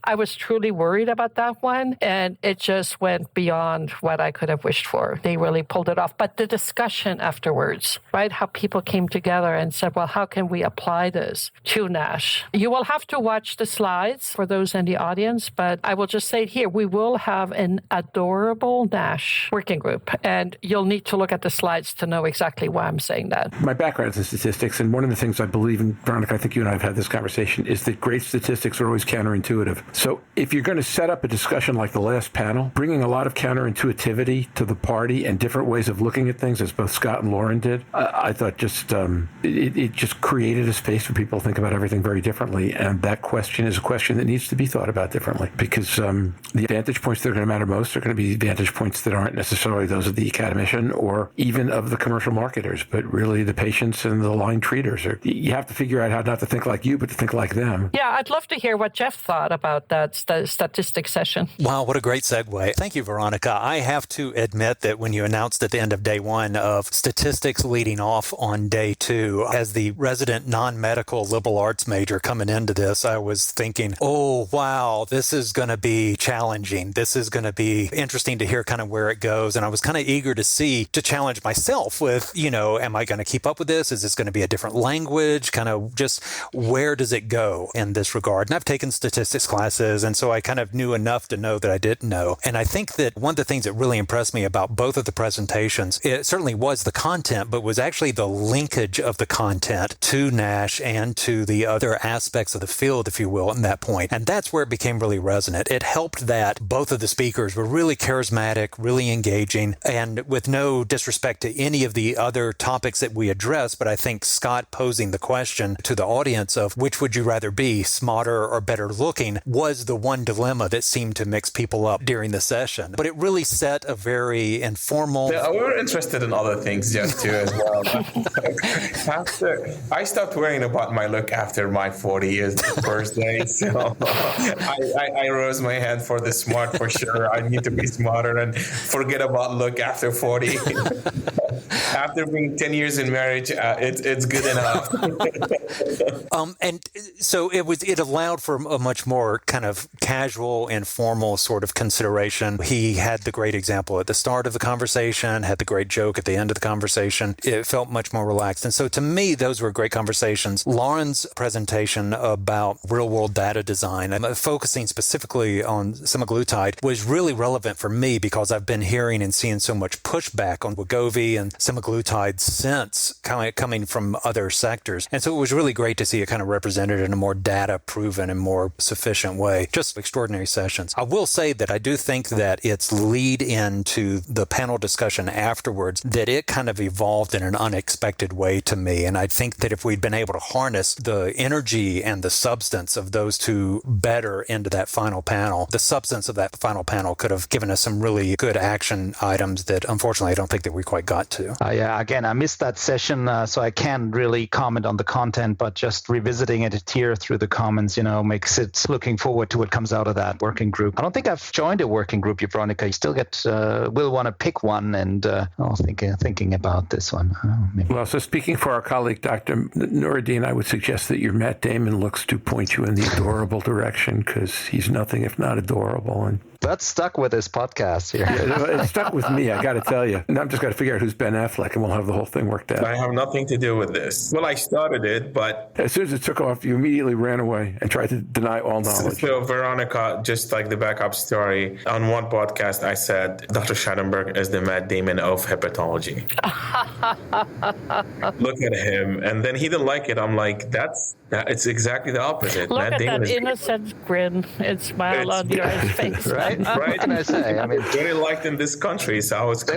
G: I was truly worried about that one, and it just went beyond what I could have wished for. They really pulled it off. But the discussion afterwards, right, how people came together and said, well, how can we apply this to NASH? You will have to watch the slides for those in the audience, but I will just say it here, we will have an adorable NASH working group, and you'll need to look at the slides to know exactly why I'm saying that.
A: My background is in statistics, and one of the things I believe in, Veronica, I think you and I have had this conversation, is that great statistics are always counterintuitive. So if you're going to set up a discussion like the last panel, bringing a lot of counterintuitivity to the party and different ways of looking at things, as both Scott and Lauren did, I thought it just created a space for people to think about everything very differently. And that question is a question that needs to be thought about differently, because the vantage points that are going to matter most are going to be vantage points that aren't necessarily those of the academician or even of the commercial marketers, but really the patients and the line treaters. You have to figure out how not to think like you, but to think like them.
G: Yeah, I'd love to hear what Jeff thought about that statistics session.
D: Wow, what a great segue. Thank you, Veronica. I have to admit that when you announced at the end of day one of statistics leading off on day two, as the resident non-medical liberal arts major coming into this, I was thinking, oh, wow, this is going to be challenging. This is going to be interesting to hear kind of where it goes. And I was kind of eager to challenge myself with, am I going to keep up with this? Is this going to be a different language? Kind of just where does it go in this regard? And I've taken statistics classes, and so I kind of knew enough to know that I didn't know. And I think that one of the things that really impressed me about both of the presentations, it certainly was was the content, but was actually the linkage of the content to NASH and to the other aspects of the field, if you will, at that point. And that's where it became really resonant. It helped that both of the speakers were really charismatic, really engaging, and with no disrespect to any of the other topics that we addressed, but I think Scott posing the question to the audience of which would you rather be, smarter or better looking, was the one dilemma that seemed to mix people up during the session. But it really set a very informal...
F: Yeah, we were interested in other things, Jeff, too, as well. I stopped worrying about my look after my 40th birthday, so I rose my hand for the smart for sure. I need to be smarter and forget about look after 40. After being 10 years in marriage, it's good enough.
D: And so it allowed for a much more kind of casual, informal sort of consideration. He had the great example at the start of the conversation, had the great joke at the end of the conversation. It felt much more relaxed. And so to me, those were great conversations. Lauren's presentation about real-world data design and focusing specifically on semaglutide was really relevant for me because I've been hearing and seeing so much pushback on Wegovy and semaglutide since coming from other sectors. And so it was really great to see it kind of represented in a more data-proven and more sufficient way. Just extraordinary sessions. I will say that I do think that its lead into the panel discussion afterwards, that it kind of evolved in an unexpected way to me. And I think that if we'd been able to harness the energy and the substance of those two better into that final panel, the substance of that final panel could have given us some really good action items that unfortunately I don't think that we quite got to.
C: Yeah, again, I missed that session, so I can't really comment on the content, but just revisiting it here through the comments, makes it looking forward to what comes out of that working group. I don't think I've joined a working group, Veronica. You still will want to pick one, and thinking about this one.
A: Well, so speaking for our colleague, Dr. Noureddin, I would suggest that your Matt Damon looks to point you in the adorable direction because he's nothing if not adorable. And
C: that's stuck with this podcast here.
A: Yeah, it's stuck with me, I got to tell you. And I'm just got to figure out who's Ben Affleck, and we'll have the whole thing worked out.
F: I have nothing to do with this. Well, I started it, but...
A: As soon as it took off, you immediately ran away and tried to deny all knowledge.
F: So, Veronica, just like the backup story, on one podcast I said, Dr. Schattenberg is the Matt Damon of hepatology. Look at him. And then he didn't like it. I'm like, it's exactly the opposite.
G: Look
F: Matt
G: at
F: Damon
G: that innocent grin and smile on your face.
C: Right? What can I say? I mean,
F: very liked in this country, so I was...
C: They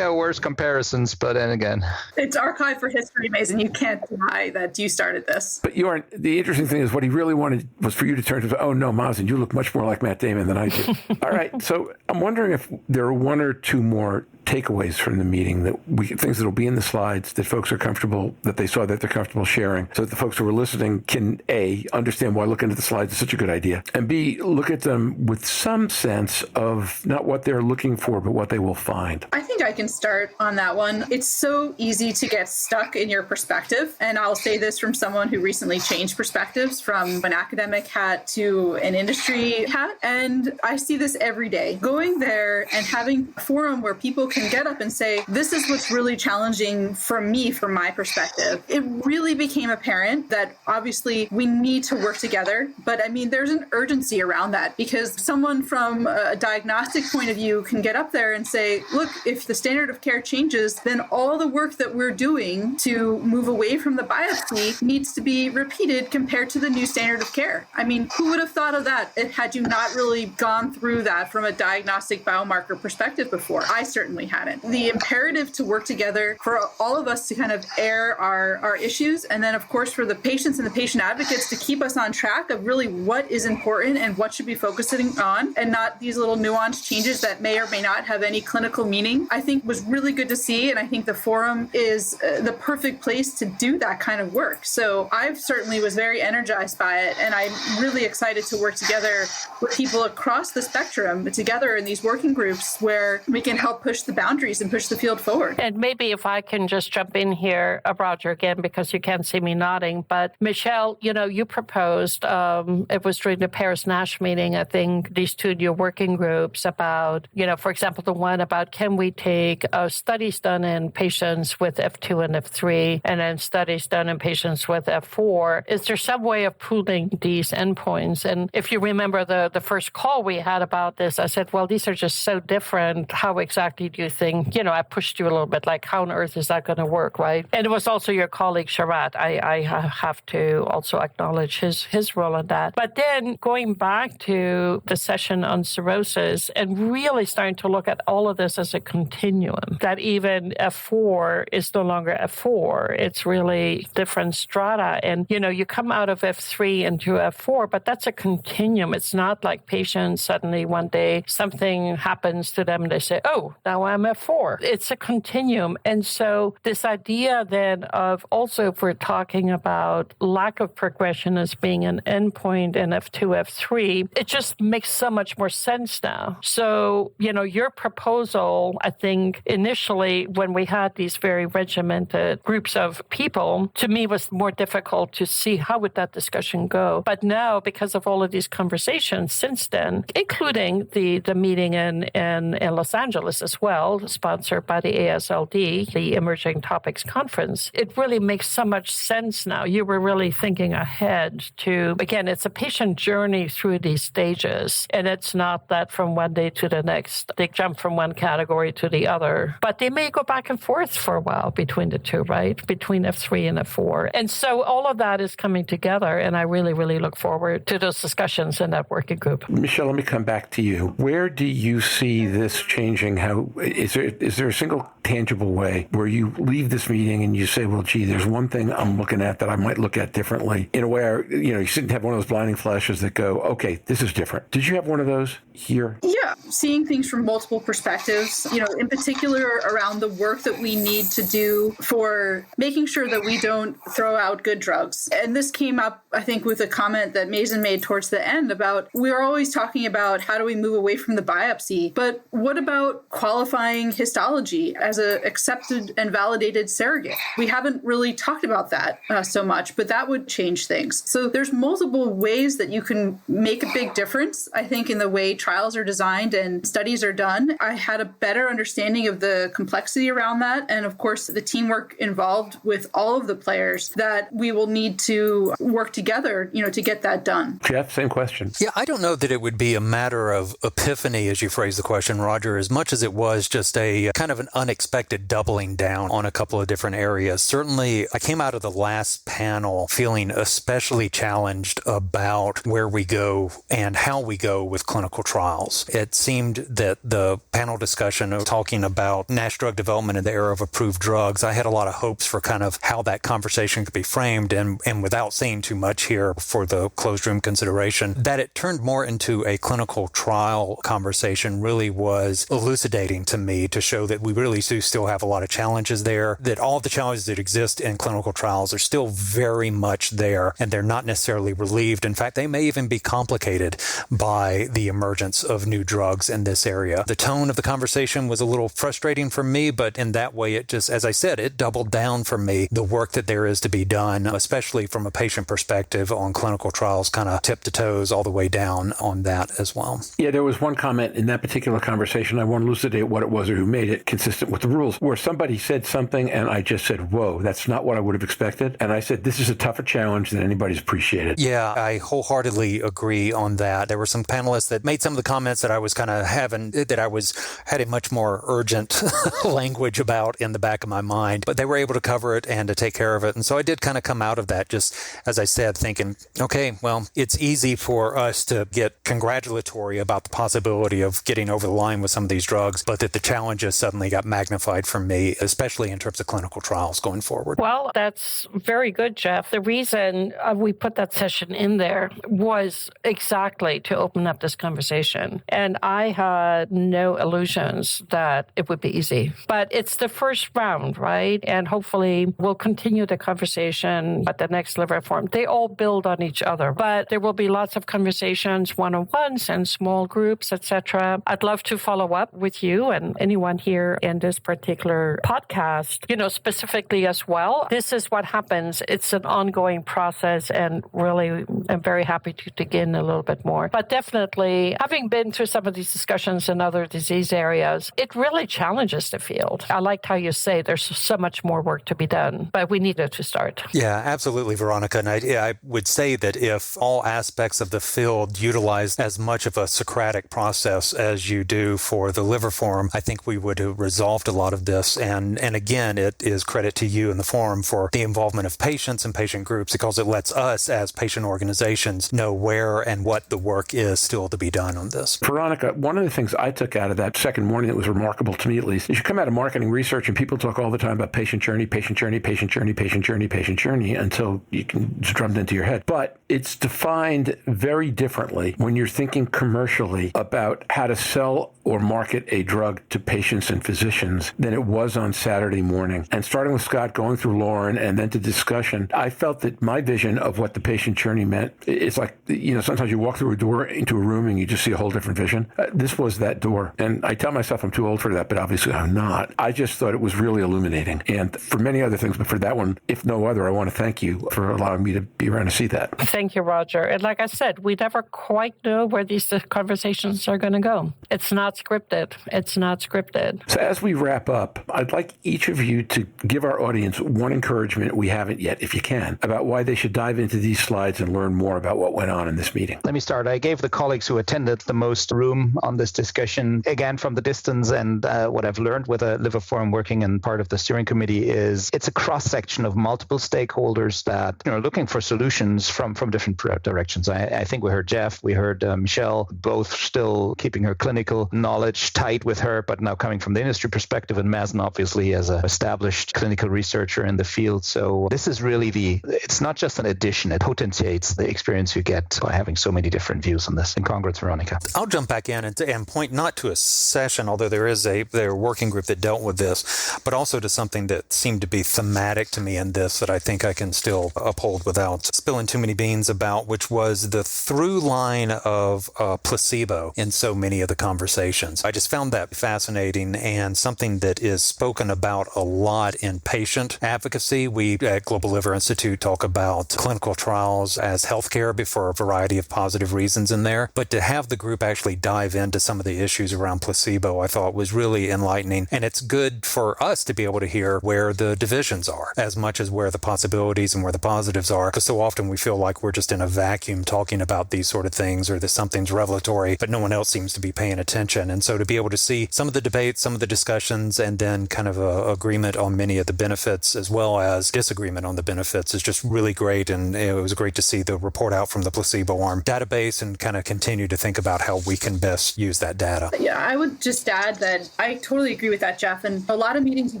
C: are worse comparisons, but then again...
E: It's archived for history, Mazen. You can't deny that you started this.
A: But the interesting thing is what he really wanted was for you to turn to, oh no, Mazen, you look much more like Matt Damon than I do. All right, so I'm wondering if there are one or two more takeaways from the meeting, things that will be in the slides that folks are comfortable, that they saw that they're comfortable sharing, so that the folks who are listening can A, understand why looking at the slides is such a good idea, and B, look at them with some sense of not what they're looking for, but what they will find.
E: I think I can start on that one. It's so easy to get stuck in your perspective, and I'll say this from someone who recently changed perspectives from an academic hat to an industry hat, and I see this every day. Going there and having a forum where people can get up and say, this is what's really challenging for me from my perspective. It really became apparent that obviously we need to work together, but I mean, there's an urgency around that because someone from a diagnostic point of view can get up there and say, look, if the standard of care changes, then all the work that we're doing to move away from the biopsy needs to be repeated compared to the new standard of care. I mean, who would have thought of that had you not really gone through that from a diagnostic biomarker perspective before? I certainly hadn't. The imperative to work together for all of us to kind of air our issues, and then of course for the patients and the patient advocates to keep us on track of really what is important and what should be focusing on, and not these little nuanced changes that may or may not have any clinical meaning, I think was really good to see. And I think the forum is the perfect place to do that kind of work. So I certainly was very energized by it, and I'm really excited to work together with people across the spectrum together in these working groups where we can help push the boundaries and push the field forward.
G: And maybe if I can just jump in here, Roger, again, because you can't see me nodding, but Michelle, you proposed, it was during the Paris NASH meeting, I think, these two new working groups about, for example, the one about can we take studies done in patients with F2 and F3 and then studies done in patients with F4. Is there some way of pooling these endpoints? And if you remember the first call we had about this, I said, well, these are just so different. How exactly do made you think, I pushed you a little bit, like how on earth is that going to work, right? And it was also your colleague, Sharat. I have to also acknowledge his role in that. But then going back to the session on cirrhosis and really starting to look at all of this as a continuum, that even F4 is no longer F4. It's really different strata. And, you come out of F3 into F4, but that's a continuum. It's not like patients suddenly one day something happens to them and they say, oh, now I'm F4. It's a continuum. And so this idea then of also if we're talking about lack of progression as being an endpoint in F2, F3, it just makes so much more sense now. So, your proposal, I think initially when we had these very regimented groups of people, to me was more difficult to see how would that discussion go. But now, because of all of these conversations since then, including the meeting in Los Angeles as well, sponsored by the AASLD, the Emerging Topics Conference, it really makes so much sense now. You were really thinking ahead to, again, it's a patient journey through these stages. And it's not that from one day to the next, they jump from one category to the other. But they may go back and forth for a while between the two, right? Between F3 and F4. And so all of that is coming together. And I really, really look forward to those discussions in that working group.
A: Michelle, let me come back to you. Where do you see this changing? How is there a single tangible way where you leave this meeting and you say, well, gee, there's one thing I'm looking at that I might look at differently in a way, you shouldn't have one of those blinding flashes that go, okay, this is different. Did you have one of those here?
E: Yeah, seeing things from multiple perspectives, in particular around the work that we need to do for making sure that we don't throw out good drugs. And this came up, I think, with a comment that Mazen made towards the end about we're always talking about how do we move away from the biopsy, but what about qualifying histology as an accepted and validated surrogate? We haven't really talked about that so much, but that would change things. So there's multiple ways that you can make a big difference, I think, in the way trials are designed and studies are done. I had a better understanding of the complexity around that. And of course, the teamwork involved with all of the players that we will need to work together, to get that done.
A: Jeff, same question.
D: Yeah, I don't know that it would be a matter of epiphany, as you phrased the question, Roger, as much as it was just a kind of an unexpected doubling down on a couple of different areas. Certainly, I came out of the last panel feeling especially challenged about where we go and how we go with clinical trials. It seemed that the panel discussion of talking about NASH drug development in the era of approved drugs, I had a lot of hopes for kind of how that conversation could be framed, and without saying too much here for the closed room consideration, that it turned more into a clinical trial conversation really was elucidating to me to show that we really do still have a lot of challenges there, that all the challenges that exist in clinical trials are still very much there, and they're not necessarily relieved. In fact, they may even be complicated by the emergence of new drugs in this area. The tone of the conversation was a little frustrating for me, but in that way, it just, as I said, it doubled down for me the work that there is to be done, especially from a patient perspective on clinical trials, kind of tip to toes all the way down on that as well.
A: Yeah, there was one comment in that particular conversation. I want to elucidate what it was or who made it consistent with the rules, where somebody said something and I just said, whoa, that's not what I would have expected. And I said, this is a tougher challenge than anybody's appreciated.
D: Yeah, I wholeheartedly agree on that. There were some panelists that made some of the comments that I was kind of had a much more urgent language about in the back of my mind, but they were able to cover it and to take care of it. And so I did kind of come out of that, just as I said, thinking, okay, well, it's easy for us to get congratulatory about the possibility of getting over the line with some of these drugs, but that the challenges suddenly got magnified for me, especially in terms of clinical trials going forward.
G: Well, that's very good, Jeff. The reason we put that session in there was exactly to open up this conversation. And I had no illusions that it would be easy. But it's the first round, right? And hopefully we'll continue the conversation at the next liver forum. They all build on each other, but there will be lots of conversations, one-on-ones and small groups, etc. I'd love to follow up with you and anyone here in this particular podcast, specifically as well. This is what happens. It's an ongoing process, and really I'm very happy to dig in a little bit more. But definitely, having been through some some of these discussions in other disease areas, it really challenges the field. I liked how you say there's so much more work to be done, but we needed to start.
D: Yeah, absolutely, Veronica. And I would say that if all aspects of the field utilized as much of a Socratic process as you do for the liver forum, I think we would have resolved a lot of this. And again, it is credit to you and the forum for the involvement of patients and patient groups, because it lets us as patient organizations know where and what the work is still to be done on this.
A: Veronica, one of the things I took out of that second morning that was remarkable to me, at least, is you come out of marketing research and people talk all the time about patient journey, patient journey, patient journey, patient journey, patient journey, until it's drummed into your head. But it's defined very differently when you're thinking commercially about how to sell or market a drug to patients and physicians than it was on Saturday morning. And starting with Scott, going through Lauren, and then to discussion, I felt that my vision of what the patient journey meant, it's like, sometimes you walk through a door into a room and you just see a whole different vision. This was that door. And I tell myself I'm too old for that, but obviously I'm not. I just thought it was really illuminating. And for many other things, but for that one, if no other, I want to thank you for allowing me to be around to see that.
G: Thank you, Roger. And like I said, we never quite know where these conversations are going to go. It's not scripted. It's not scripted.
A: So as we wrap up, I'd like each of you to give our audience one encouragement we haven't yet, if you can, about why they should dive into these slides and learn more about what went on in this meeting.
C: Let me start. I gave the colleagues who attended the most room on this discussion, again, from the distance, and what I've learned with a liver forum working in part of the steering committee is it's a cross-section of multiple stakeholders that are looking for solutions from different directions. I think we heard Jeff, we heard Michelle, both still keeping her clinical knowledge tight with her, but now coming from the industry perspective, and Mazen obviously as an established clinical researcher in the field. So this is really it's not just an addition, it potentiates the experience you get by having so many different views on this. And congrats, Veronica.
D: I'll jump back in and point not to a session, although there is a working group that dealt with this, but also to something that seemed to be thematic to me in this that I think I can still uphold without spilling too many beans about, which was the through line of placebo in so many of the conversations. I just found that fascinating and something that is spoken about a lot in patient advocacy. We at Global Liver Institute talk about clinical trials as healthcare for a variety of positive reasons in there, but to have the group actually dive into some of the issues around placebo, I thought was really enlightening. And it's good for us to be able to hear where the divisions are as much as where the possibilities and where the positives are, because so often we feel like we're just in a vacuum talking about these sort of things, or that something's revelatory, but no one else seems to be paying attention. And so to be able to see some of the debates, some of the discussions, and then kind of a agreement on many of the benefits as well as disagreement on the benefits is just really great. And it was great to see the report out from the placebo arm database and kind of continue to think about how we can best use that data.
E: Yeah, I would just add that I totally agree with that, Jeff. And a lot of meetings you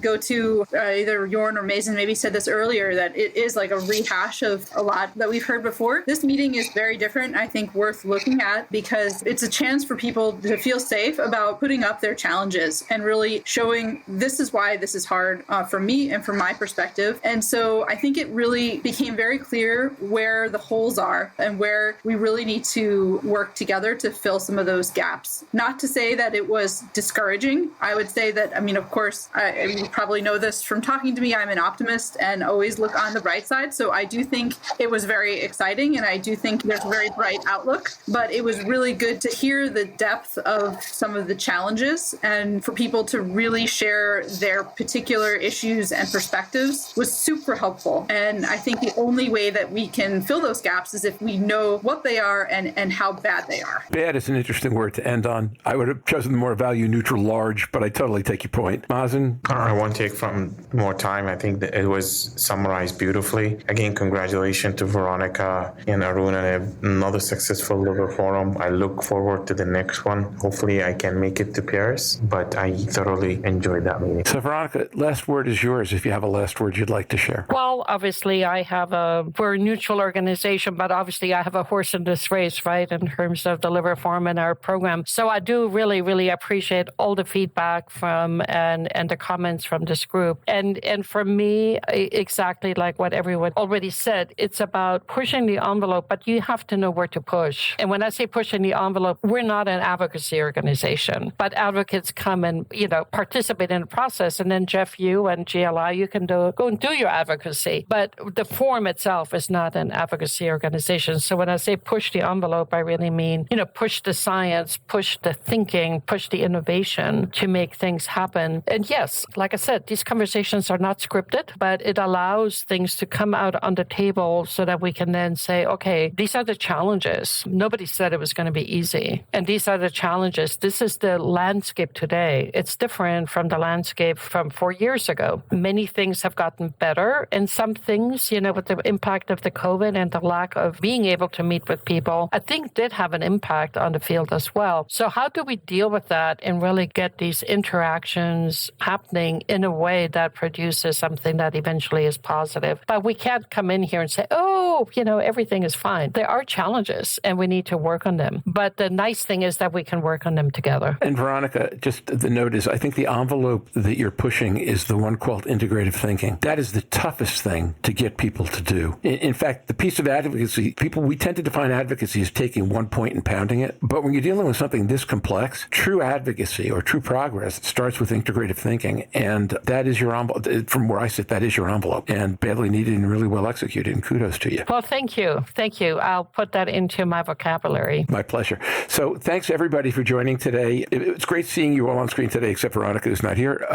E: go to, either Jörn or Mazen maybe said this earlier, that it is like a rehash of a lot that we've heard before. This meeting is very different, I think worth looking at, because it's a chance for people to feel safe about putting up their challenges and really showing this is why this is hard for me and from my perspective. And so I think it really became very clear where the holes are and where we really need to work together to fill some of those gaps. Not to say that it was discouraging. I would say that, of course, you probably know this from talking to me, I'm an optimist and always look on the bright side. So I do think it was very exciting, and I do think there's a very bright outlook, but it was really good to hear the depth of some of the challenges and for people to really share their particular issues and perspectives was super helpful. And I think the only way that we can fill those gaps is if we know what they are and how bad they are.
A: Bad is an interesting word to end on. I would have chosen the more value neutral large, but I totally take your point. Mazen?
F: I won't take from more time. I think that it was summarized beautifully. Again, congratulations to Veronica and Arun and another successful liver forum. I look forward to the next one. Hopefully I can make it to Paris, but I thoroughly enjoyed that meeting.
A: So Veronica, last word is yours if you have a last word you'd like to share.
G: Well, obviously we're a neutral organization, but obviously I have a horse in this race, right, in terms of the liver forum and our program. So I do really, really appreciate all the feedback from and the comments from this group. And for me, exactly like what everyone already said, it's about pushing the envelope, but you have to know where to push. And when I say pushing the envelope, we're not an advocacy organization, but advocates come and, participate in the process. And then Jeff, you and GLI, you can go and do your advocacy. But the forum itself is not an advocacy organization. So when I say push the envelope, I really mean, push the science science, push the thinking, push the innovation to make things happen. And yes, like I said, these conversations are not scripted, but it allows things to come out on the table so that we can then say, okay, these are the challenges. Nobody said it was going to be easy. And these are the challenges. This is the landscape today. It's different from the landscape from 4 years ago. Many things have gotten better, and some things, with the impact of the COVID and the lack of being able to meet with people, I think did have an impact on the field as well. So how do we deal with that and really get these interactions happening in a way that produces something that eventually is positive? But we can't come in here and say, everything is fine. There are challenges and we need to work on them. But the nice thing is that we can work on them together.
A: And Veronica, just the note is, I think the envelope that you're pushing is the one called integrative thinking. That is the toughest thing to get people to do. In fact, the piece of advocacy, we tend to define advocacy as taking one point and pounding it. But when you're dealing with something this complex, true advocacy or true progress starts with integrative thinking. And that is your envelope. From where I sit, that is your envelope. And badly needed and really well executed. And kudos to you.
G: Well, thank you. Thank you. I'll put that into my vocabulary.
A: My pleasure. So thanks, everybody, for joining today. It's great seeing you all on screen today, except Veronica, who's not here.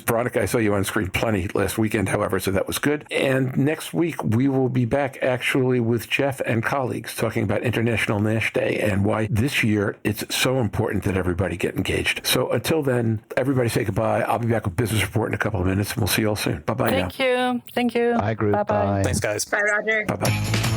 A: Veronica, I saw you on screen plenty last weekend, however, so that was good. And next week, we will be back actually with Jeff and colleagues talking about International NASH Day and why this year it's so important that everybody get engaged. So until then, everybody say goodbye. I'll be back with Business Report in a couple of minutes, and we'll see you all soon. Bye-bye now.
G: Thank you. Thank you.
C: Bye, group.
G: Bye-bye.
C: Bye.
D: Thanks, guys.
E: Bye, Roger.
A: Bye-bye.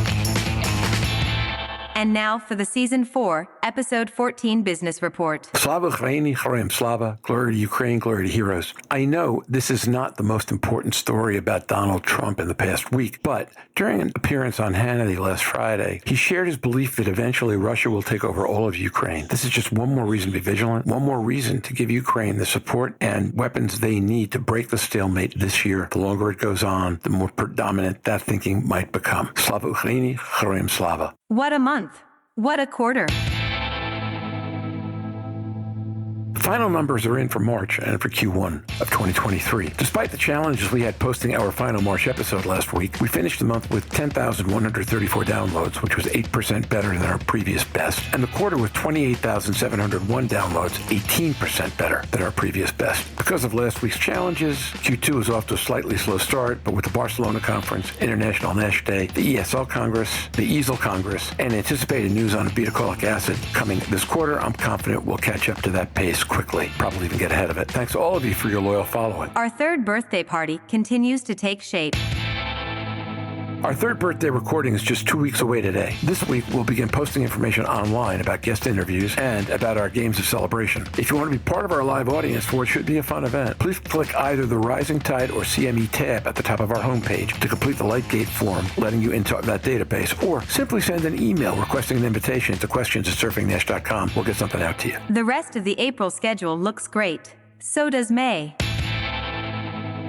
B: And now for the Season 4, Episode 14 Business Report.
A: Slava Ukraini, Heroyam Slava, glory to Ukraine, glory to heroes. I know this is not the most important story about Donald Trump in the past week, but during an appearance on Hannity last Friday, he shared his belief that eventually Russia will take over all of Ukraine. This is just one more reason to be vigilant, one more reason to give Ukraine the support and weapons they need to break the stalemate this year. The longer it goes on, the more predominant that thinking might become. Slava Ukraini, Heroyam Slava.
B: What a month. What a quarter.
A: Final numbers are in for March and for Q1 of 2023. Despite the challenges we had posting our final March episode last week, we finished the month with 10,134 downloads, which was 8% better than our previous best, and the quarter with 28,701 downloads, 18% better than our previous best. Because of last week's challenges, Q2 was off to a slightly slow start, but with the Barcelona Conference, International NASH Day, the ESL Congress, the EASL Congress, and anticipated news on obeticholic acid coming this quarter, I'm confident we'll catch up to that pace quickly, probably even get ahead of it. Thanks to all of you for your loyal following.
B: Our third birthday party continues to take shape.
A: Our third birthday recording is just 2 weeks away today. This week, we'll begin posting information online about guest interviews and about our games of celebration. If you want to be part of our live audience for what should be a fun event, please click either the Rising Tide or CME tab at the top of our homepage to complete the Lightgate form, letting you into that database, or simply send an email requesting an invitation to questions@surfingnash.com. We'll get something out to you.
B: The rest of the April schedule looks great. So does May.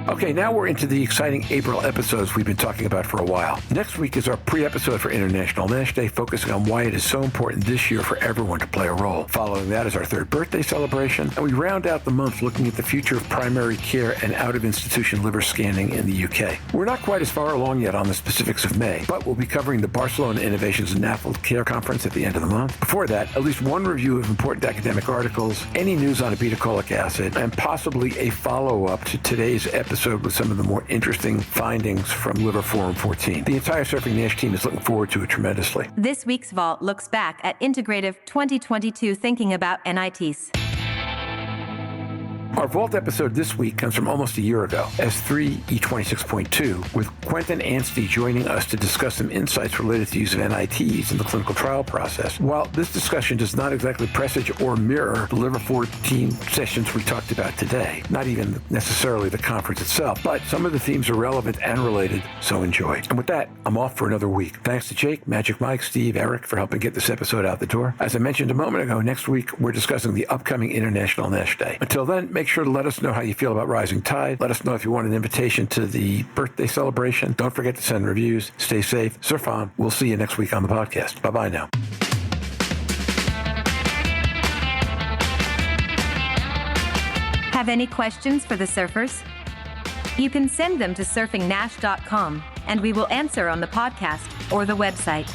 A: Okay, now we're into the exciting April episodes we've been talking about for a while. Next week is our pre-episode for International NASH Day, focusing on why it is so important this year for everyone to play a role. Following that is our third birthday celebration, and we round out the month looking at the future of primary care and out-of-institution liver scanning in the UK. We're not quite as far along yet on the specifics of May, but we'll be covering the Barcelona Innovations NAFLD Care Conference at the end of the month. Before that, at least one review of important academic articles, any news on obeticholic acid, and possibly a follow-up to today's episode with some of the more interesting findings from Liver Forum 14. The entire Surfing NASH team is looking forward to it tremendously.
B: This week's Vault looks back at Integrative 2022 thinking about NITs.
A: Our Vault episode this week comes from almost a year ago, S4-E15, with Quentin Anstey joining us to discuss some insights related to use of NITs in the clinical trial process. While this discussion does not exactly presage or mirror the Liver 14 sessions we talked about today, not even necessarily the conference itself, but some of the themes are relevant and related, so enjoy. And with that, I'm off for another week. Thanks to Jake, Magic Mike, Steve, Eric for helping get this episode out the door. As I mentioned a moment ago, next week we're discussing the upcoming International NASH Day. Until then, make sure to let us know how you feel about Rising Tide. Let us know if you want an invitation to the birthday celebration. Don't forget to send reviews. Stay safe. Surf on. We'll see you next week on the podcast. Bye-bye now.
B: Have any questions for the surfers? You can send them to surfingnash.com, and we will answer on the podcast or the website.